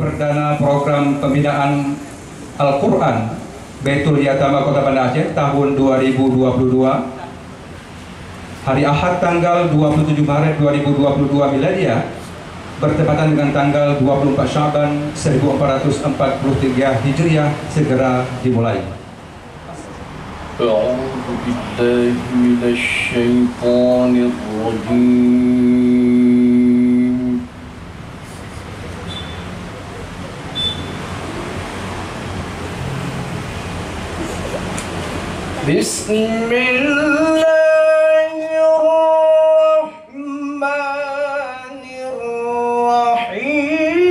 Perdana Program Pembinaan Al-Quran Baitul Yatama Kota Banda Aceh tahun 2022, hari Ahad tanggal 27 Maret 2022 Miladiah, bertepatan dengan tanggal 24 Syaban 1443 Hijriah, segera dimulai. A'udzu billahi minasyaitonir rajim. Bismillahirrahmanirrahim.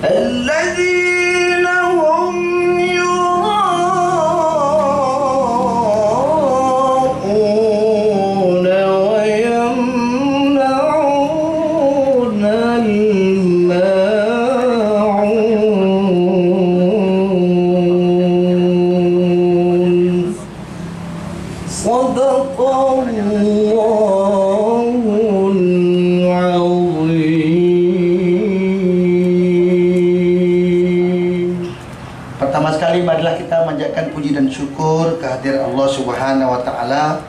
الذين هم يراءون ويمنعون الماعون. صدق الله العظيم. Pertama sekali marilah kita manjatkan puji dan syukur kehadiran Allah Subhanahu wa taala.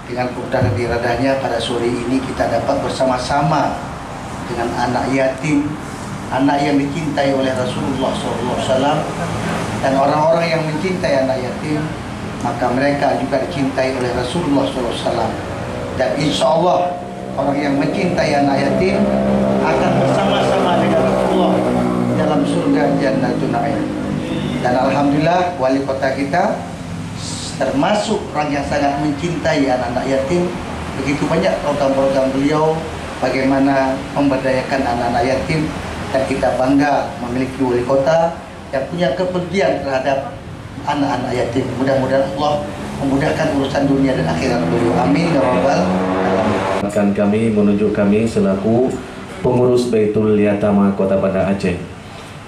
Dengan kemudahan iradahnya pada sore ini kita dapat bersama-sama dengan anak yatim, anak yang dicintai oleh Rasulullah SAW, dan orang-orang yang mencintai anak yatim, maka mereka juga dicintai oleh Rasulullah SAW. Dan insya Allah orang yang mencintai anak yatim akan bersama-sama dengan Rasulullah dalam surga Jannatul Na'im. Dan alhamdulillah wali kota kita termasuk orang yang sangat mencintai anak-anak yatim. Begitu banyak program-program beliau bagaimana memberdayakan anak-anak yatim, dan kita bangga memiliki wali kota yang punya kepedulian terhadap anak-anak yatim. Mudah-mudahan Allah memudahkan urusan dunia dan akhirat beliau. Amin ya rabbal alamin. Kami menunjuk kami selaku pengurus Baitul Yatama Kota Banda Aceh,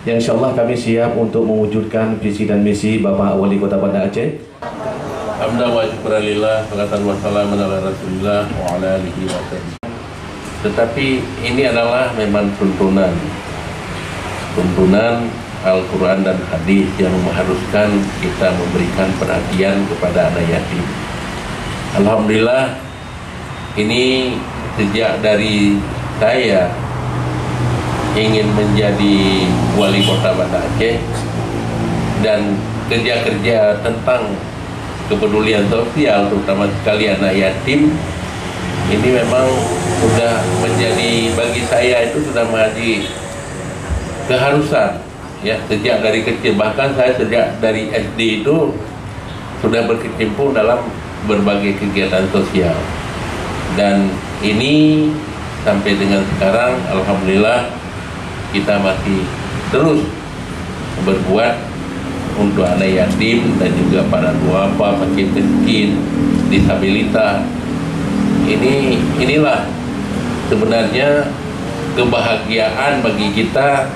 yang insyaallah kami siap untuk mewujudkan visi dan misi Bapak Wali Kota Banda Aceh. Hamdan wa syukran lillah, salatan wa salaman ala Rasulillah wa ala alihi wa sahbihi. Tetapi ini adalah memang tuntunan Al-Quran dan hadis yang mengharuskan kita memberikan perhatian kepada anak yatim. Alhamdulillah, ini sejak dari saya ingin menjadi wali kota Banda Aceh dan kerja-kerja tentang kepedulian sosial, terutama sekali anak yatim, ini memang sudah menjadi, bagi saya itu sudah menjadi keharusan ya, sejak dari kecil. Bahkan saya sejak dari SD itu sudah berkecimpung dalam berbagai kegiatan sosial, dan ini sampai dengan sekarang alhamdulillah kita masih terus berbuat untuk anak yatim dan juga para duafa, fakir miskin, disabilitas. Inilah sebenarnya kebahagiaan bagi kita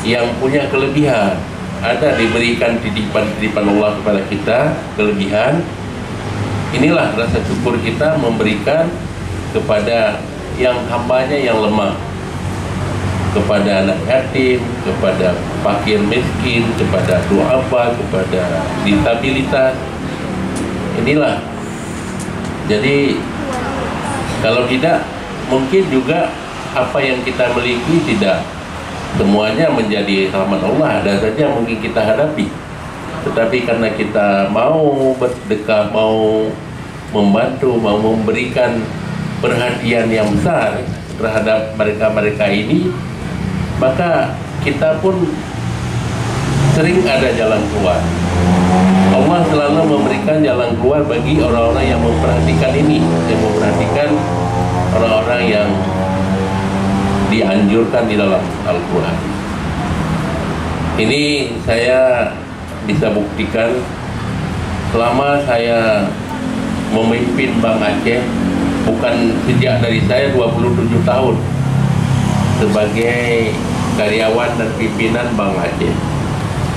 yang punya kelebihan. Ada diberikan titipan Allah kepada kita kelebihan. Inilah rasa syukur kita memberikan kepada yang hambanya yang lemah, kepada anak yatim, kepada fakir miskin, kepada duafa, kepada disabilitas. Inilah. Jadi kalau tidak, mungkin juga apa yang kita miliki tidak semuanya menjadi rahmat Allah. Ada saja mungkin kita hadapi, tetapi karena kita mau bersedekah, mau membantu, mau memberikan perhatian yang besar terhadap mereka-mereka ini, maka kita pun sering ada jalan keluar. Allah selalu memberikan jalan keluar bagi orang-orang yang memperhatikan ini, yang memperhatikan orang-orang yang dianjurkan di dalam Al-Quran. Ini saya bisa buktikan selama saya memimpin Bank Aceh, bukan sejak dari saya 27 tahun sebagai karyawan dan pimpinan Bank Aceh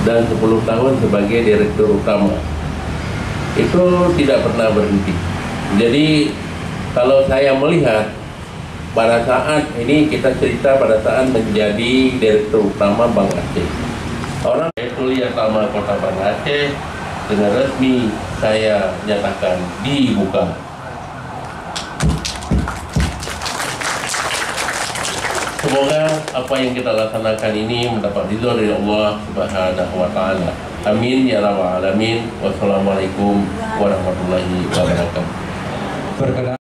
dan 10 tahun sebagai direktur utama. itu tidak pernah berhenti. Jadi kalau saya melihat pada saat ini, kita cerita pada saat menjadi Direktur Utama Bank Aceh, orang Baitul Yatama Kota Banda Aceh dengan resmi saya nyatakan dibuka. Semoga apa yang kita laksanakan ini mendapat ridho dari Allah Subhanahu wa Ta'ala. Amin ya rabbal alamin. Wassalamualaikum warahmatullahi wabarakatuh. Berkenan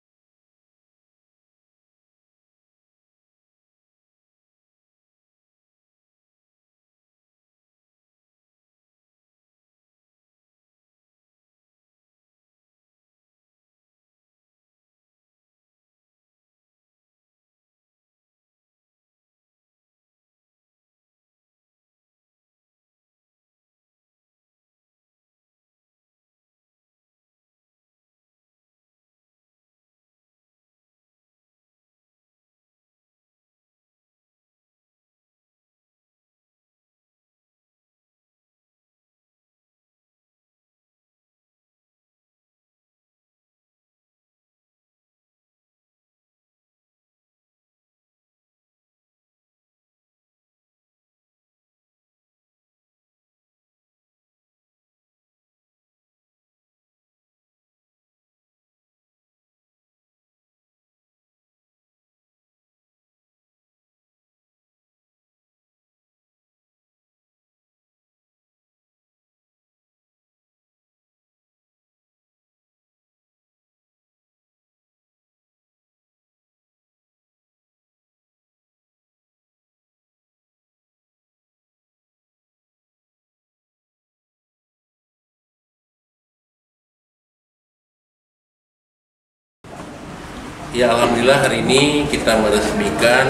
Ya, alhamdulillah hari ini kita meresmikan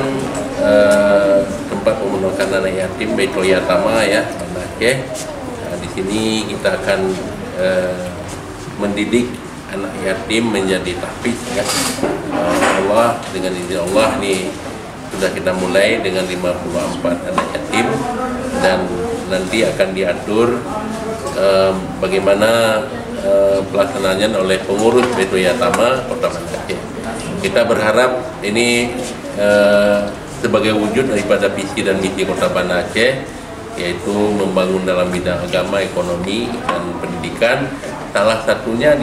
tempat pemenuhan anak yatim Baitul Yatama ya, Banda Aceh. Nah, di sini kita akan mendidik anak yatim menjadi tahfiz ya. Allah, dengan izin Allah nih sudah kita mulai dengan 54 anak yatim, dan nanti akan diatur bagaimana pelaksanaannya oleh pengurus Baitul Yatama Kota Banda Aceh. Kita berharap ini sebagai wujud daripada visi dan misi Kota Banda Aceh, yaitu membangun dalam bidang agama, ekonomi, dan pendidikan. Salah satunya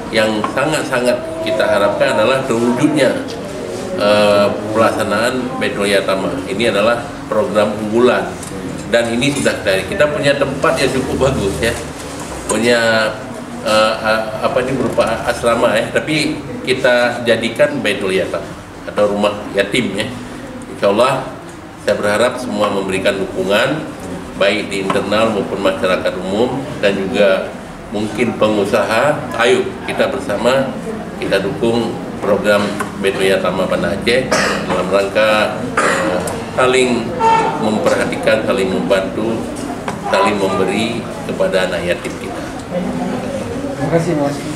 yang sangat-sangat kita harapkan adalah terwujudnya pelaksanaan Baitul Yatama. Ini adalah program unggulan, dan ini sudah kita punya tempat yang cukup bagus ya, punya ini berupa asrama ya, tapi kita jadikan Baitul Yatama atau rumah yatim ya. Insya Allah saya berharap semua memberikan dukungan baik di internal maupun masyarakat umum, dan juga mungkin pengusaha. Ayo kita bersama kita dukung program Baitul Yatama Banda Aceh dalam rangka saling memperhatikan, saling membantu, saling memberi kepada anak yatim kita. Terima kasih Mas.